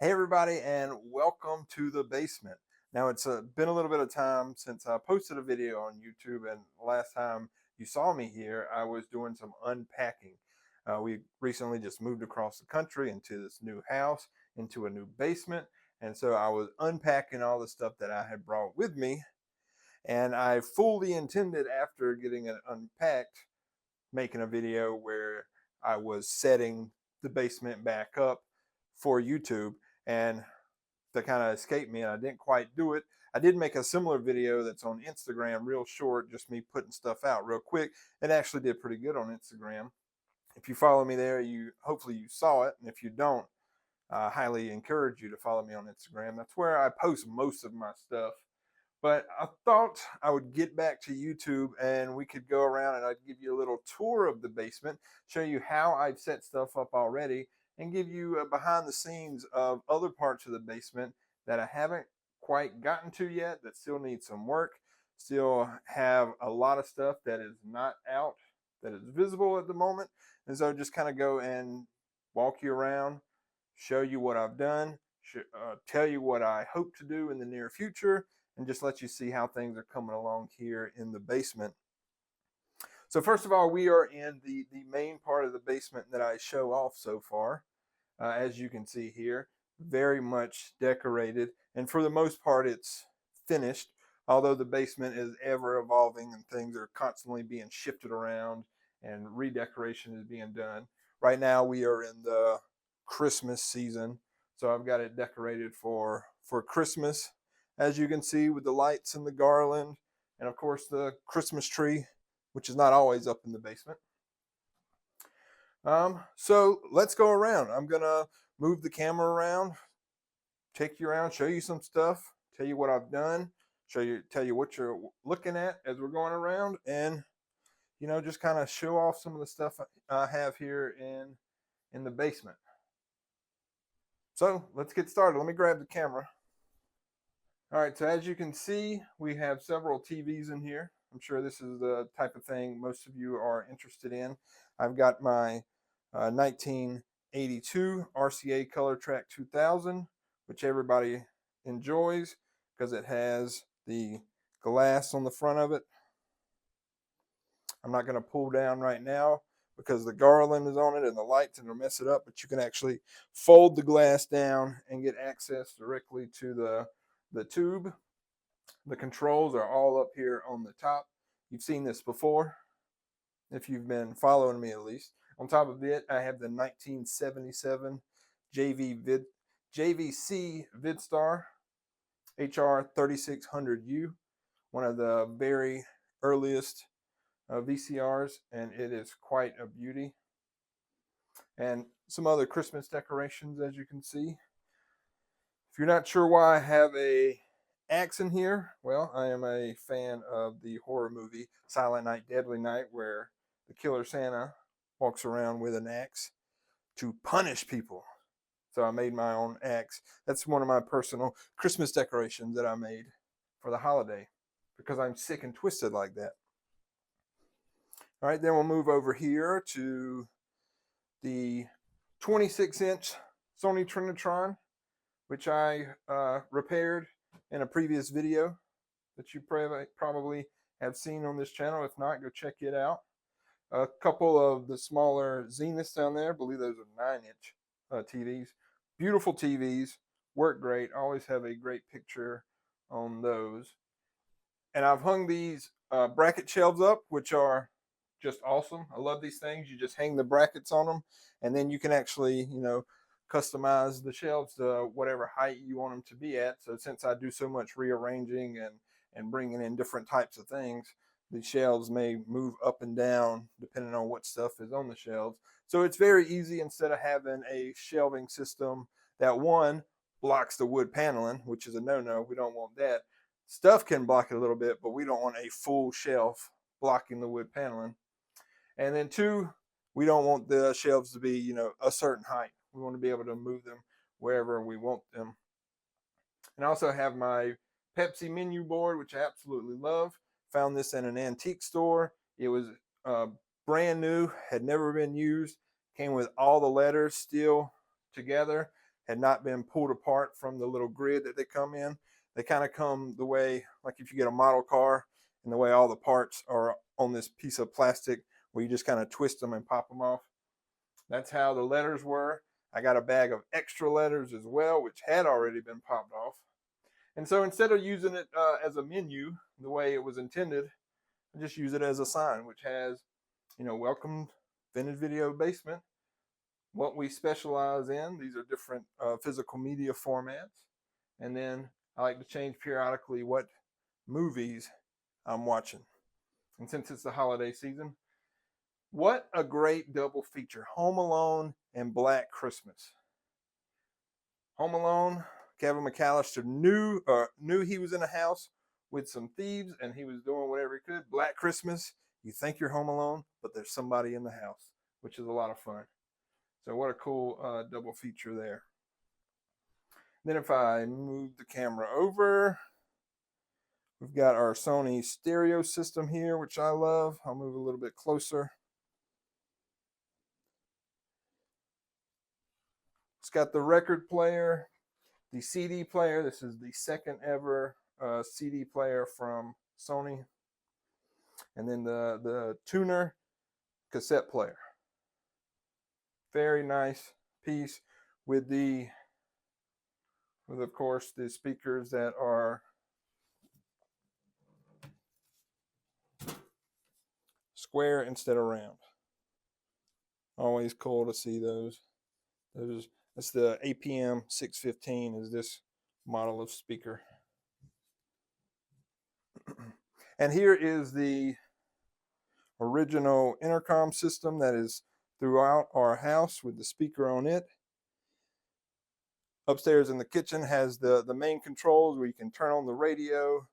Hey everybody, and welcome to the basement. Now it's been a little bit of time since I posted a video on YouTube, and last time you saw me here, I was doing some unpacking. We recently just moved across the country into this new house, into a new basement, and so I was unpacking all the stuff that I had brought with me, and I fully intended after getting it unpacked, making a video where I was setting the basement back up for YouTube, and that kind of escaped me and I didn't quite do it. I did make a similar video that's on Instagram, real short, just me putting stuff out real quick. It actually did pretty good on Instagram. If you follow me there, you hopefully you saw it, and if you don't, I highly encourage you to follow me on Instagram. That's where I post most of my stuff. But I thought I would get back to YouTube and we could go around and I'd give you a little tour of the basement, show you how I've set stuff up already, and give you a behind the scenes of other parts of the basement that I haven't quite gotten to yet, that still need some work, still have a lot of stuff that is not out, that is visible at the moment. And so just kind of go and walk you around, show you what I've done, tell you what I hope to do in the near future, and just let you see how things are coming along here in the basement. So first of all, we are in the main part of the basement that I show off so far. As you can see here, very much decorated, and for the most part it's finished, although the basement is ever evolving and things are constantly being shifted around and redecoration is being done. Right now we are in the Christmas season, so I've got it decorated for Christmas, as you can see, with the lights and the garland, and of course the Christmas tree, which is not always up in the basement. So let's go around. I'm gonna move the camera around, take you around, show you some stuff, tell you what I've done, tell you what you're looking at as we're going around, and just kind of show off some of the stuff I have here in the basement. So let's get started. Let me grab the camera. All right, so as you can see, we have several TVs in here. I'm sure this is the type of thing most of you are interested in. I've got my 1982 RCA Color Track 2000, which everybody enjoys because it has the glass on the front of it. I'm not going to pull down right now because the garland is on it and the lights and it'll mess it up, but you can actually fold the glass down and get access directly to the tube. The controls are all up here on the top. You've seen this before, if you've been following me at least. On top of it, I have the 1977 JVC VidStar HR 3600U, one of the very earliest VCRs, and it is quite a beauty. And some other Christmas decorations, as you can see. If you're not sure why I have a axe in here, well, I am a fan of the horror movie Silent Night, Deadly Night, where the killer Santa walks around with an axe to punish people. So I made my own axe. That's one of my personal Christmas decorations that I made for the holiday because I'm sick and twisted like that. All right, then we'll move over here to the 26-inch Sony Trinitron, which I repaired in a previous video that you probably have seen on this channel. If not, go check it out. A couple of the smaller Zeniths down there, I believe those are 9-inch TVs. Beautiful TVs, work great, always have a great picture on those. And I've hung these bracket shelves up, which are just awesome. I love these things. You just hang the brackets on them, and then you can actually, customize the shelves to whatever height you want them to be at. So since I do so much rearranging and bringing in different types of things, the shelves may move up and down depending on what stuff is on the shelves. So it's very easy, instead of having a shelving system that, one, blocks the wood paneling, which is a no-no. We don't want that. Stuff can block it a little bit, but we don't want a full shelf blocking the wood paneling. And then two, we don't want the shelves to be, a certain height. We want to be able to move them wherever we want them. And I also have my Pepsi menu board, which I absolutely love. Found this in an antique store. It was brand new, had never been used. Came with all the letters still together. had not been pulled apart from the little grid that they come in. They kind of come the way, like if you get a model car, and the way all the parts are on this piece of plastic where you just kind of twist them and pop them off. That's how the letters were. I got a bag of extra letters as well, which had already been popped off. And so instead of using it as a menu the way it was intended, I just use it as a sign, which has, welcome Vintage Video Basement. What we specialize in, these are different physical media formats. And then I like to change periodically what movies I'm watching. And since it's the holiday season, what a great double feature. Home Alone and Black Christmas. Home Alone, Kevin McAllister knew he was in a house with some thieves and he was doing whatever he could. Black Christmas, you think you're home alone, but there's somebody in the house, which is a lot of fun. So what a cool double feature there. Then if I move the camera over, we've got our Sony stereo system here, which I love. I'll move a little bit closer. It's got the record player, the CD player. This is the second ever CD player from Sony. And then the tuner cassette player. Very nice piece with of course the speakers that are square instead of round. Always cool to see those. That's the APM 615 is this model of speaker. And here is the original intercom system that is throughout our house with the speaker on it. Upstairs in the kitchen has the main controls where you can turn on the radio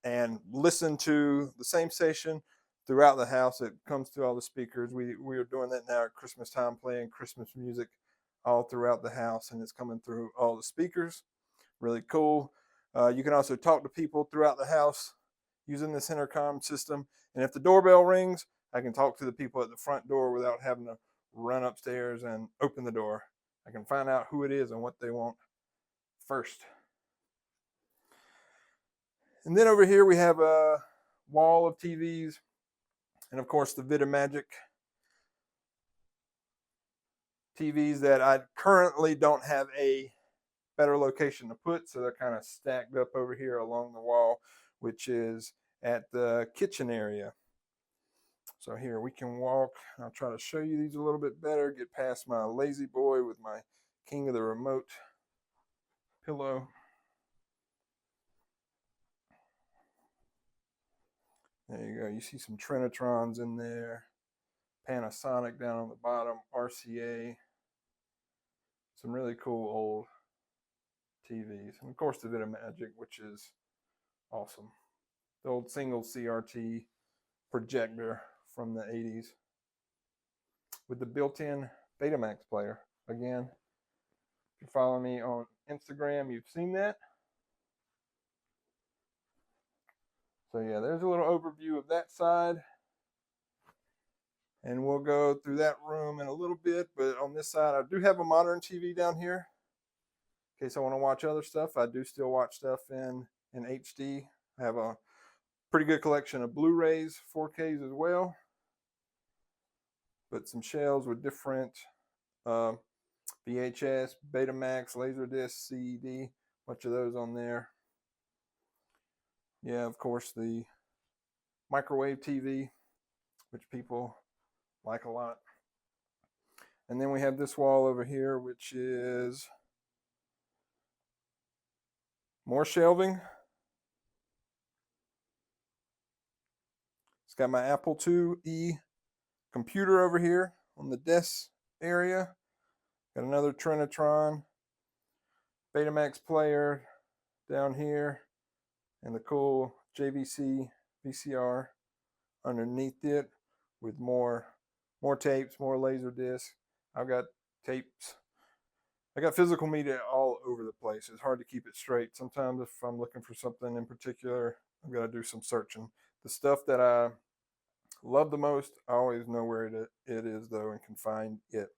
and listen to the same station throughout the house. It comes through all the speakers. We are doing that now at Christmas time, playing Christmas music all throughout the house, and it's coming through all the speakers. Really cool. You can also talk to people throughout the house using this intercom system. And if the doorbell rings, I can talk to the people at the front door without having to run upstairs and open the door. I can find out who it is and what they want first. And then over here we have a wall of TVs. And of course the Vidamagic TVs that I currently don't have a better location to put. So they're kind of stacked up over here along the wall, which is at the kitchen area. So here we can walk. I'll try to show you these a little bit better. Get past my lazy boy with my king of the remote pillow. There you go. You see some Trinitrons in there. Panasonic down on the bottom. RCA. Some really cool old TVs. And of course the Vidamagic, which is awesome. The old single CRT projector from the 80s with the built-in Betamax player. Again, if you follow me on Instagram, you've seen that. So yeah, there's a little overview of that side. And we'll go through that room in a little bit, but on this side, I do have a modern TV down here. In case I want to watch other stuff, I do still watch stuff in HD. I have a pretty good collection of Blu-rays, 4Ks as well. But some shelves with different VHS, Betamax, Laserdisc, CD, bunch of those on there. Yeah, of course, the microwave TV, which people like a lot. And then we have this wall over here, which is more shelving. It's got my Apple IIe computer over here on the desk area. Got another Trinitron, Betamax player down here, and the cool JVC VCR underneath it with more tapes, more laser discs. I've got tapes. I got physical media all over the place. It's hard to keep it straight. Sometimes if I'm looking for something in particular, I've got to do some searching. The stuff that I love the most, I always know where it is though and can find it.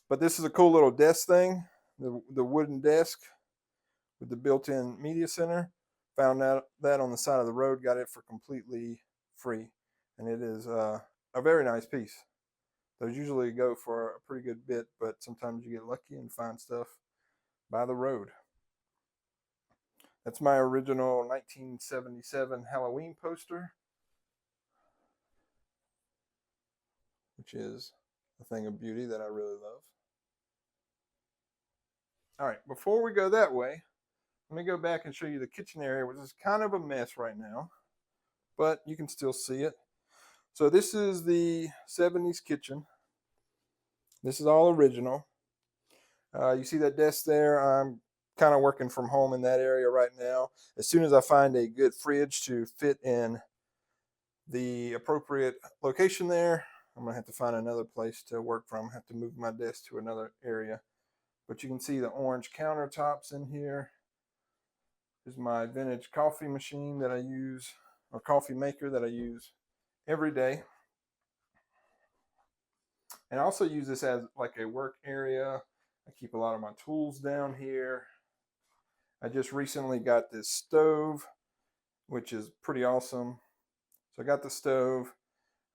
But this is a cool little desk thing, the wooden desk with the built-in media center. Found out that on the side of the road, got it for completely free, and it is a very nice piece. Those usually go for a pretty good bit, but sometimes you get lucky and find stuff by the road. That's my original 1977 Halloween poster, which is a thing of beauty that I really love. All right, before we go that way, let me go back and show you the kitchen area, which is kind of a mess right now, but you can still see it. So this is the 70s kitchen. This is all original. You see that desk there? I'm kind of working from home in that area right now. As soon as I find a good fridge to fit in the appropriate location there, I'm gonna have to find another place to work from. I have to move my desk to another area. But you can see the orange countertops in here. Here's my vintage coffee machine that I use, or coffee maker that I use every day. And I also use this as like a work area. I keep a lot of my tools down here. I just recently got this stove, which is pretty awesome. So I got the stove.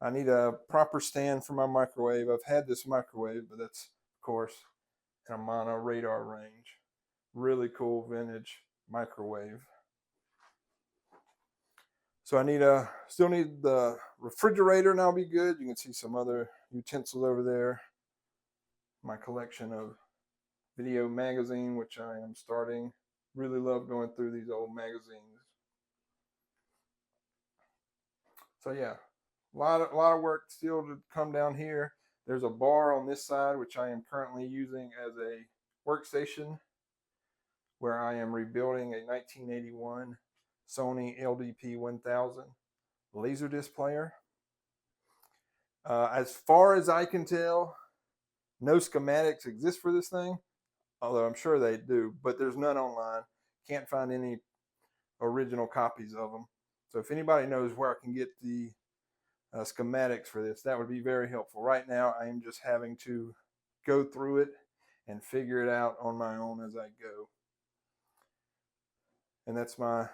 I need a proper stand for my microwave. I've had this microwave, but that's, of course, in a mono radar range. Really cool vintage microwave. So I still need the refrigerator, and I'll be good. You can see some other utensils over there. My collection of video magazine, which I am starting. Really love going through these old magazines. So yeah, a lot of work still to come down here. There's a bar on this side, which I am currently using as a workstation, where I am rebuilding a 1981 Sony LDP 1000 Laserdisc player. As far as I can tell, no schematics exist for this thing, although I'm sure they do, but there's none online. Can't find any original copies of them. So if anybody knows where I can get the schematics for this, that would be very helpful. Right now, I am just having to go through it and figure it out on my own as I go. And that's my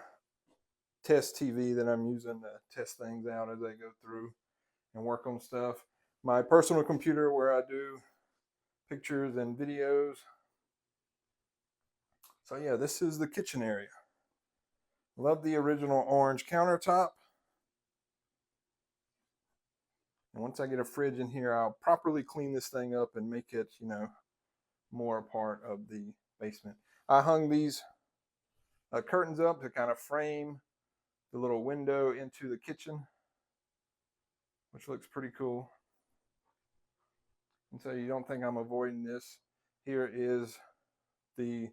test TV that I'm using to test things out as I go through and work on stuff. My personal computer where I do pictures and videos. So yeah, this is the kitchen area. Love the original orange countertop. And once I get a fridge in here, I'll properly clean this thing up and make it, more a part of the basement. I hung these curtains up to kind of frame the little window into the kitchen, which looks pretty cool. And so you don't think I'm avoiding this. Here is the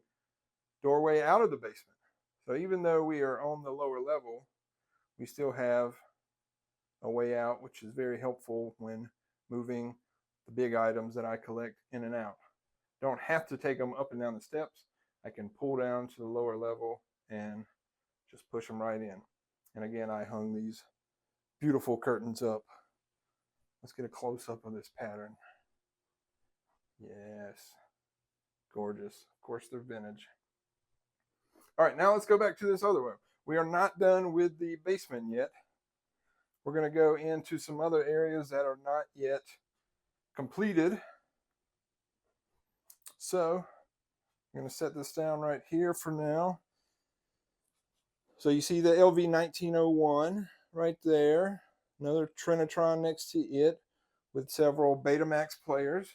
doorway out of the basement. So even though we are on the lower level, we still have a way out, which is very helpful when moving the big items that I collect in and out. Don't have to take them up and down the steps. I can pull down to the lower level and just push them right in. And again, I hung these beautiful curtains up. Let's get a close-up of this pattern. Yes, gorgeous. Of course, they're vintage. All right, now let's go back to this other one. We are not done with the basement yet. We're going to go into some other areas that are not yet completed. So I'm going to set this down right here for now. So you see the LV 1901 right there. Another Trinitron next to it with several Betamax players.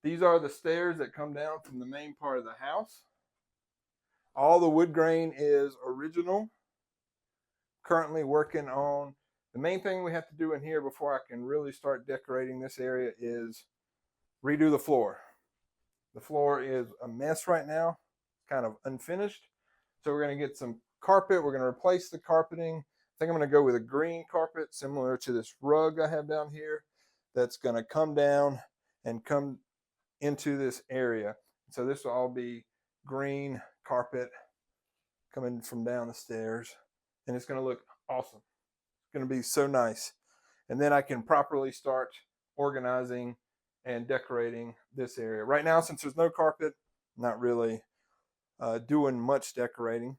These are the stairs that come down from the main part of the house. All the wood grain is original. Currently working on, the main thing we have to do in here before I can really start decorating this area is redo the floor. The floor is a mess right now, kind of unfinished. So we're going to get some carpet. We're going to replace the carpeting. I think I'm going to go with a green carpet similar to this rug I have down here that's going to come down and come into this area. So this will all be green carpet coming from down the stairs, and it's going to look awesome. It's going to be so nice. And then I can properly start organizing and decorating this area. Right now, since there's no carpet, not really doing much decorating.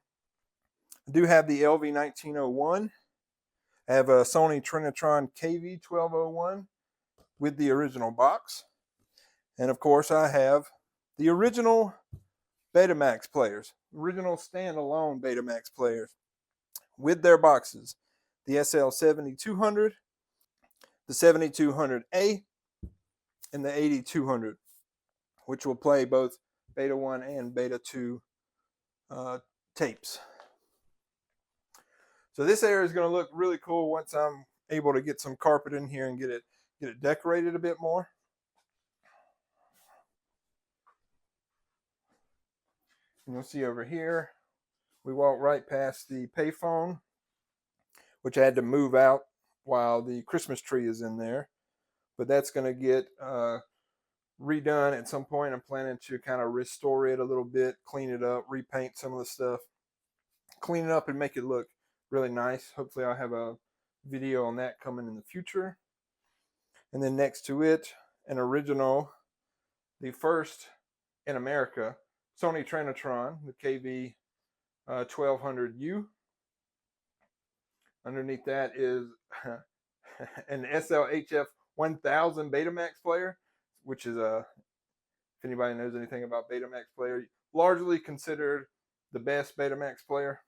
I do have the LV1901. I have a Sony Trinitron KV1201 with the original box. And of course, I have the original Betamax players, original standalone Betamax players with their boxes. The SL7200, the 7200A, and the 8200, which will play both Beta 1 and Beta 2 tapes. So this area is going to look really cool once I'm able to get some carpet in here and get it decorated a bit more. And you'll see over here, we walk right past the payphone, which I had to move out while the Christmas tree is in there. But that's going to get redone at some point. I'm planning to kind of restore it a little bit, clean it up, repaint some of the stuff, clean it up and make it look really nice. Hopefully I'll have a video on that coming in the future. And then next to it, an original, the first in America, Sony Trinitron, the KV1200U. Underneath that is an SLHF 1000 Betamax player, which is if anybody knows anything about Betamax player, largely considered the best Betamax player.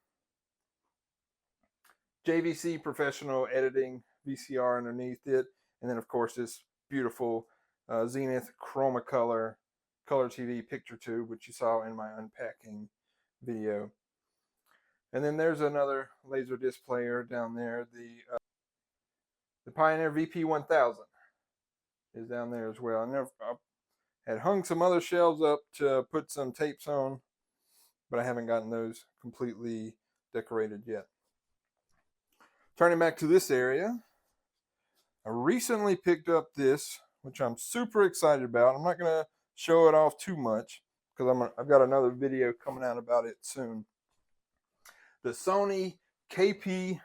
JVC professional editing VCR underneath it, and then of course this beautiful Zenith Chroma color TV picture tube, which you saw in my unpacking video. And then there's another Laserdisc player down there. The Pioneer VP1000 is down there as well. I had hung some other shelves up to put some tapes on, but I haven't gotten those completely decorated yet. Turning back to this area, I recently picked up this, which I'm super excited about. I'm not going to show it off too much because I've got another video coming out about it soon. The Sony KP4000.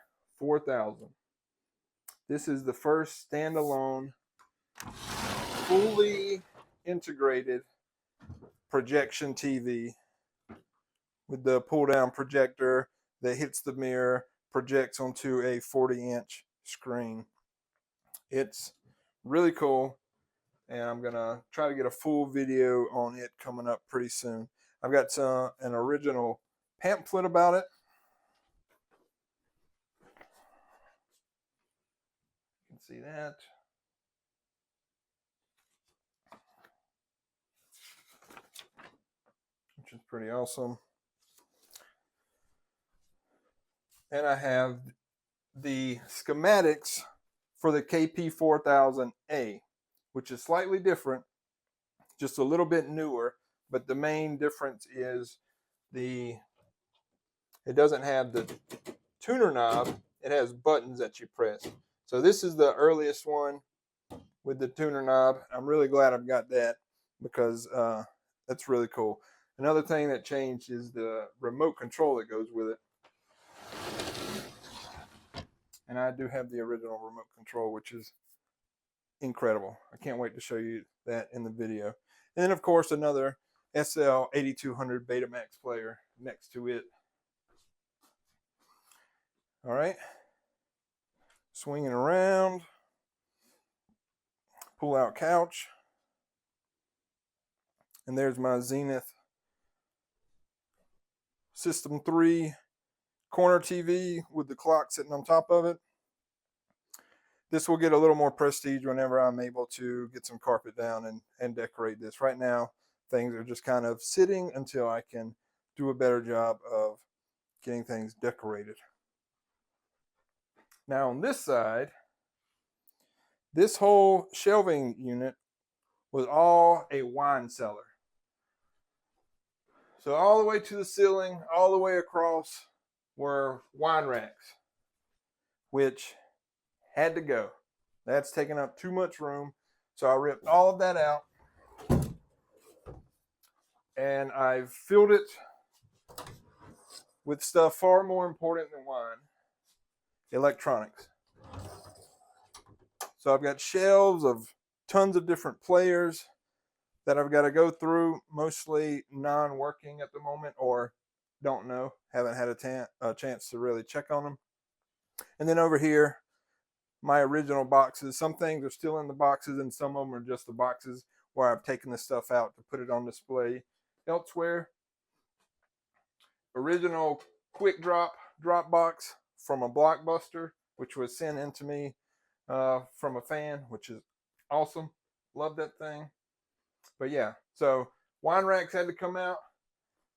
This is the first standalone, fully integrated projection TV with the pull-down projector that hits the mirror, projects onto a 40-inch screen. It's really cool, and I'm gonna try to get a full video on it coming up pretty soon. I've got an original pamphlet about it. You can see that. Which is pretty awesome. And I have the schematics for the KP4000A, which is slightly different, just a little bit newer, but the main difference is it doesn't have the tuner knob, it has buttons that you press. So this is the earliest one with the tuner knob. I'm really glad I've got that because that's really cool. Another thing that changed is the remote control that goes with it. And I do have the original remote control, which is incredible. I can't wait to show you that in the video. And then, of course, another SL8200 Betamax player next to it. All right. Swinging around. Pull out couch. And there's my Zenith System 3 corner TV with the clock sitting on top of it. This will get a little more prestige whenever I'm able to get some carpet down and decorate this. Right now, things are just kind of sitting until I can do a better job of getting things decorated. Now on this side, this whole shelving unit was all a wine cellar. So all the way to the ceiling, all the way across were wine racks, which had to go. That's taking up too much room. So I ripped all of that out and I've filled it with stuff far more important than wine: electronics. So I've got shelves of tons of different players that I've got to go through, mostly non-working at the moment, or don't know, haven't had a chance to really check on them. And then over here, my original boxes. Some things are still in the boxes, and some of them are just the boxes where I've taken the stuff out to put it on display elsewhere. Original quick drop box from a Blockbuster, which was sent in to me from a fan, which is awesome. Love that thing. But yeah, so wine racks had to come out.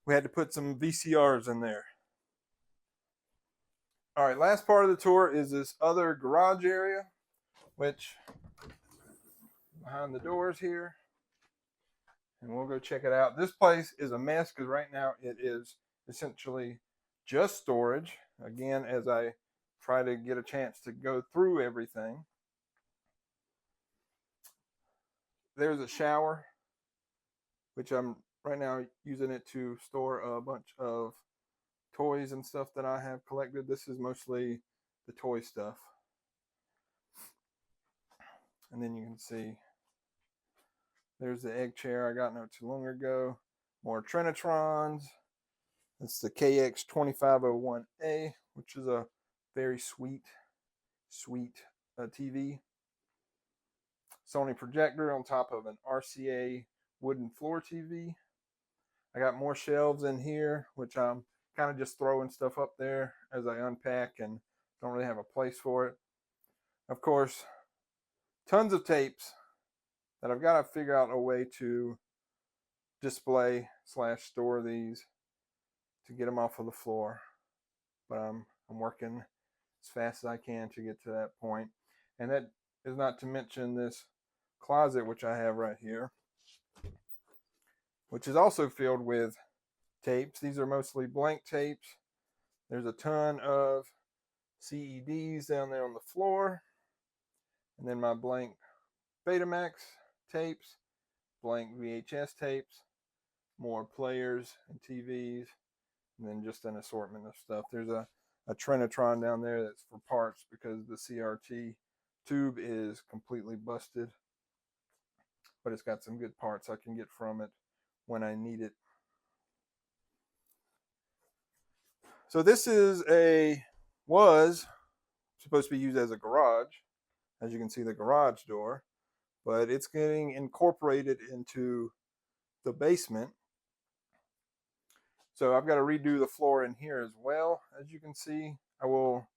We had to put some VCRs in there. All right, last part of the tour is this other garage area, which behind the doors here. And we'll go check it out. This place is a mess because right now it is essentially just storage. Again, as I try to get a chance to go through everything. There's a shower, which I'm right now using it to store a bunch of toys and stuff that I have collected. This is mostly the toy stuff. And then you can see there's the egg chair I got not too long ago. More Trinitrons. It's the KX2501A, which is a very sweet TV. Sony projector on top of an RCA wooden floor TV. I got more shelves in here, which I'm kind of just throwing stuff up there as I unpack and don't really have a place for it. Of course, tons of tapes that I've got to figure out a way to display / store these to get them off of the floor. But I'm working as fast as I can to get to that point. And that is not to mention this closet, which I have right here, which is also filled with tapes. These are mostly blank tapes. There's a ton of CEDs down there on the floor. And then my blank Betamax tapes, blank VHS tapes, more players and TVs, and then just an assortment of stuff. There's a Trinitron down there that's for parts because the CRT tube is completely busted, but it's got some good parts I can get from it when I need it. So this was supposed to be used as a garage. As you can see, the garage door, but it's getting incorporated into the basement. So I've got to redo the floor in here as well. As you can see, I will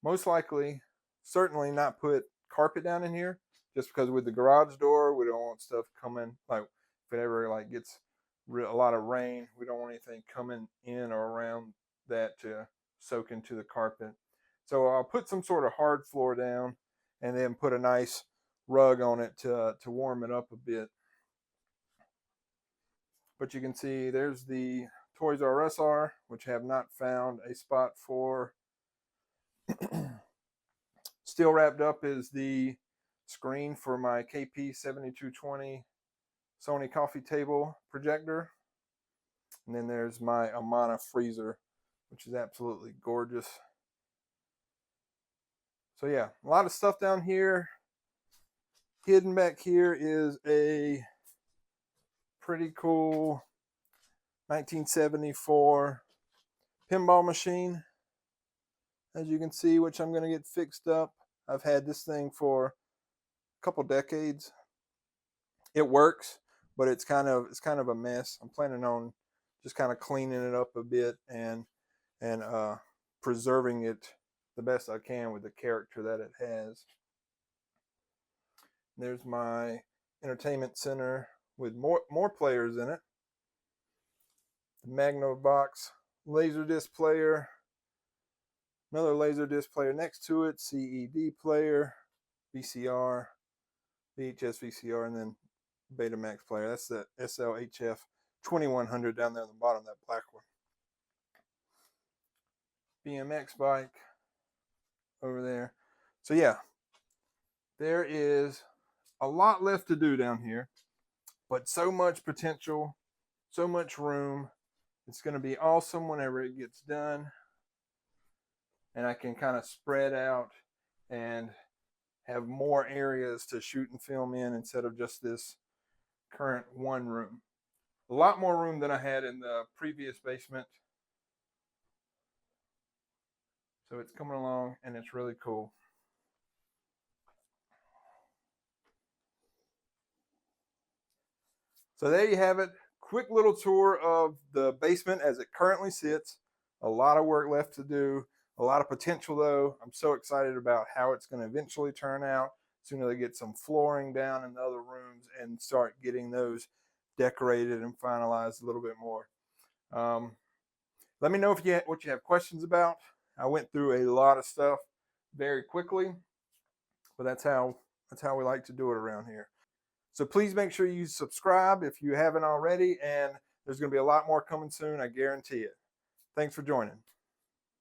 most likely, certainly not put carpet down in here, just because with the garage door, we don't want stuff coming, like if it ever gets a lot of rain, we don't want anything coming in or around that to soak into the carpet. So I'll put some sort of hard floor down and then put a nice rug on it to warm it up a bit. But you can see there's the Toys R Us, which have not found a spot for. Still wrapped up is the screen for my KP7220 Sony coffee table projector. And then there's my Amana freezer, which is absolutely gorgeous. So yeah, a lot of stuff down here. Hidden back here is a pretty cool 1974 pinball machine, as you can see, which I'm going to get fixed up. I've had this thing for a couple decades. It works, but it's kind of a mess. I'm planning on just kind of cleaning it up a bit and preserving it the best I can with the character that it has. There's my entertainment center with more players in it. The Magnavox Laserdisc player, another Laserdisc player next to it, CED player, VCR, VHS VCR, and then Betamax player. That's the SLHF 2100 down there on the bottom, that black one. BMX bike over there. So yeah, there is a lot left to do down here, but so much potential, so much room. It's going to be awesome whenever it gets done, and I can kind of spread out and have more areas to shoot and film in instead of just this current one room. A lot more room than I had in the previous basement. So it's coming along and it's really cool. So there you have it. Quick little tour of the basement as it currently sits. A lot of work left to do, a lot of potential though. I'm so excited about how it's going to eventually turn out. Soon as I get some flooring down in the other rooms and start getting those decorated and finalized a little bit more. Let me know if what you have questions about. I went through a lot of stuff very quickly, but that's how we like to do it around here. So please make sure you subscribe if you haven't already, and there's going to be a lot more coming soon, I guarantee it. Thanks for joining.